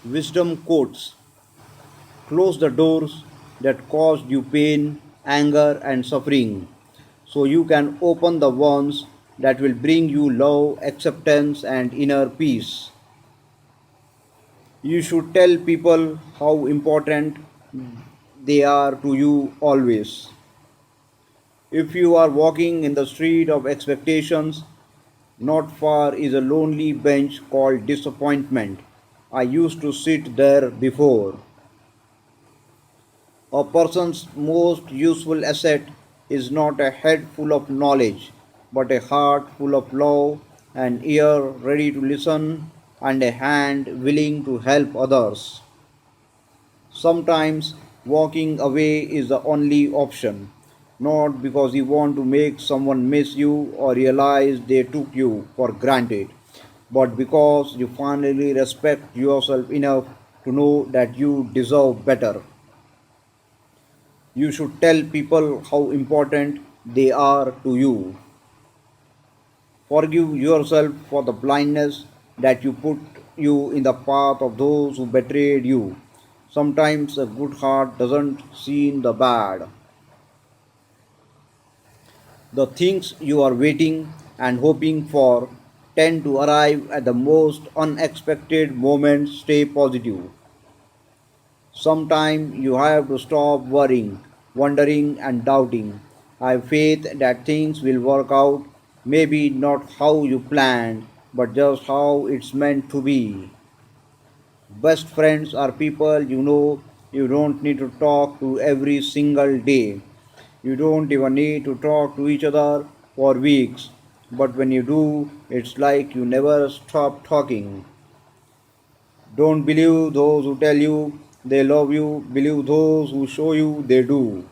Wisdom quotes: close the doors that caused you pain, anger, and suffering, so you can open the ones that will bring you love, acceptance, and inner peace. You should tell people how important they are to you always. If you are walking in the street of expectations, not far is a lonely bench called disappointment. I used to sit there before. A person's most useful asset is not a head full of knowledge, but a heart full of love, an ear ready to listen, and a hand willing to help others. Sometimes walking away is the only option, not because you want to make someone miss you or realize they took you for granted, but because you finally respect yourself enough to know that you deserve better. You should tell people how important they are to you. Forgive yourself for the blindness that you put you in the path of those who betrayed you. Sometimes a good heart doesn't see the bad. The things you are waiting and hoping for tend to arrive at the most unexpected moments. Stay positive. Sometimes you have to stop worrying, wondering, and doubting. I have faith that things will work out, maybe not how you planned, but just how it's meant to be. Best friends are people you know you don't need to talk to every single day. You don't even need to talk to each other for weeks. But when you do, it's like you never stop talking. Don't believe those who tell you they love you, believe those who show you they do.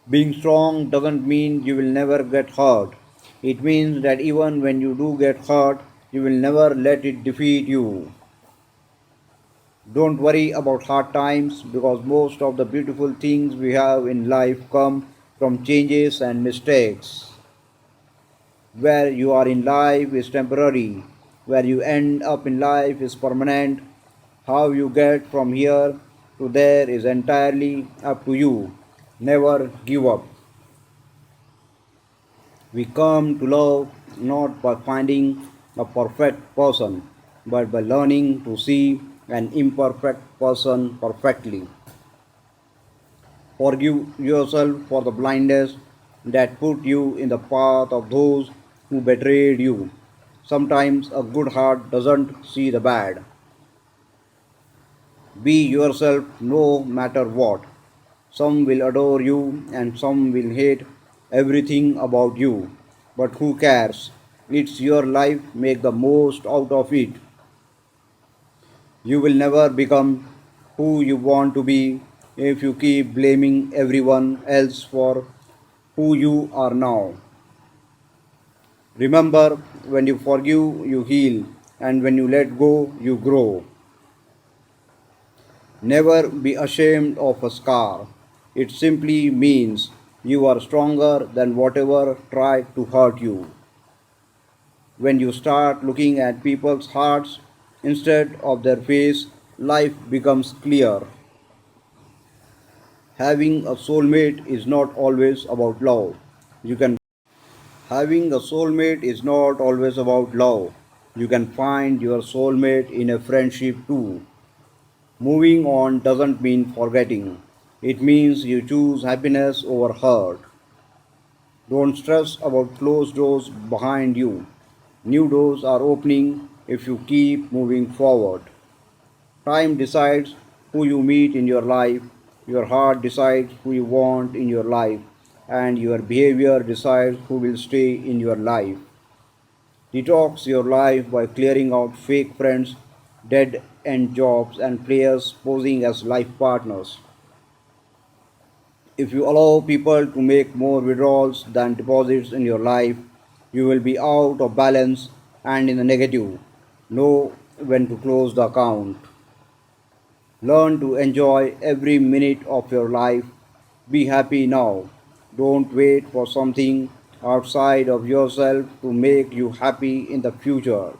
Being strong doesn't mean you will never get hurt. It means that even when you do get hurt, you will never let it defeat you. Don't worry about hard times because most of the beautiful things we have in life come from changes and mistakes. Where you are in life is temporary, where you end up in life is permanent. How you get from here to there is entirely up to you. Never give up. We come to love not by finding a perfect person, but by learning to see an imperfect person perfectly. Forgive yourself for the blindness that put you in the path of those who betrayed you. Sometimes a good heart doesn't see the bad. Be yourself no matter what. Some will adore you and some will hate everything about you. But who cares? It's your life, make the most out of it. You will never become who you want to be if you keep blaming everyone else for who you are now. Remember, when you forgive, you heal, and when you let go, you grow. Never be ashamed of a scar. It simply means you are stronger than whatever tried to hurt you. When you start looking at people's hearts instead of their face, life becomes clear. Having a soulmate is not always about love. You can Having a soulmate is not always about love. You can find your soulmate in a friendship too. Moving on doesn't mean forgetting. It means you choose happiness over hurt. Don't stress about closed doors behind you. New doors are opening if you keep moving forward. Time decides who you meet in your life, your heart decides who you want in your life, and your behavior decides who will stay in your life. Detox your life by clearing out fake friends, dead end jobs, and players posing as life partners. If you allow people to make more withdrawals than deposits in your life, you will be out of balance and in the negative. Know when to close the account. Learn to enjoy every minute of your life. Be happy now. Don't wait for something outside of yourself to make you happy in the future.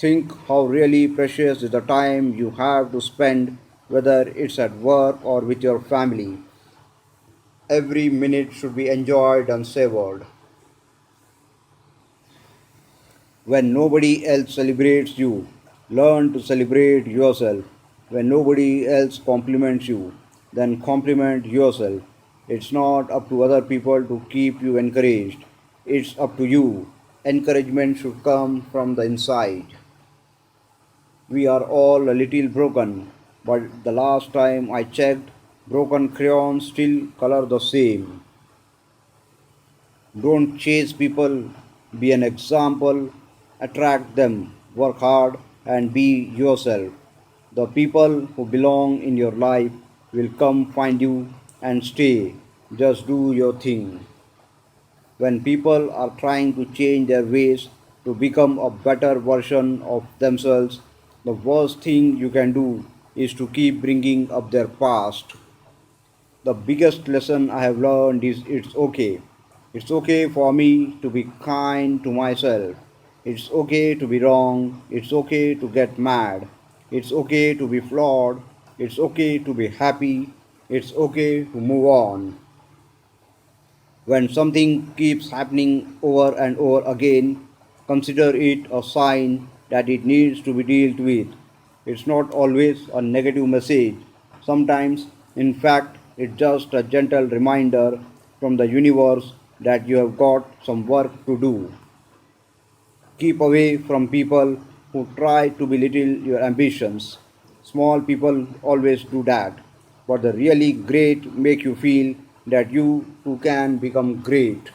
Think how really precious is the time you have to spend, whether it's at work or with your family. Every minute should be enjoyed and savored. When nobody else celebrates you, learn to celebrate yourself. When nobody else compliments you, then compliment yourself. It's not up to other people to keep you encouraged, it's up to you. Encouragement should come from the inside. We are all a little broken, but the last time I checked, broken crayons still color the same. Don't chase people, be an example, attract them, work hard, and be yourself. The people who belong in your life will come find you and stay. Just do your thing. When people are trying to change their ways to become a better version of themselves, the worst thing you can do is to keep bringing up their past. The biggest lesson I have learned is it's okay. It's okay for me to be kind to myself. It's okay to be wrong. It's okay to get mad. It's okay to be flawed. It's okay to be happy. It's okay to move on. When something keeps happening over and over again, consider it a sign that it needs to be dealt with. It's not always a negative message. Sometimes, in fact, it's just a gentle reminder from the universe that you have got some work to do. Keep away from people who try to belittle your ambitions. Small people always do that, but the really great make you feel that you too can become great.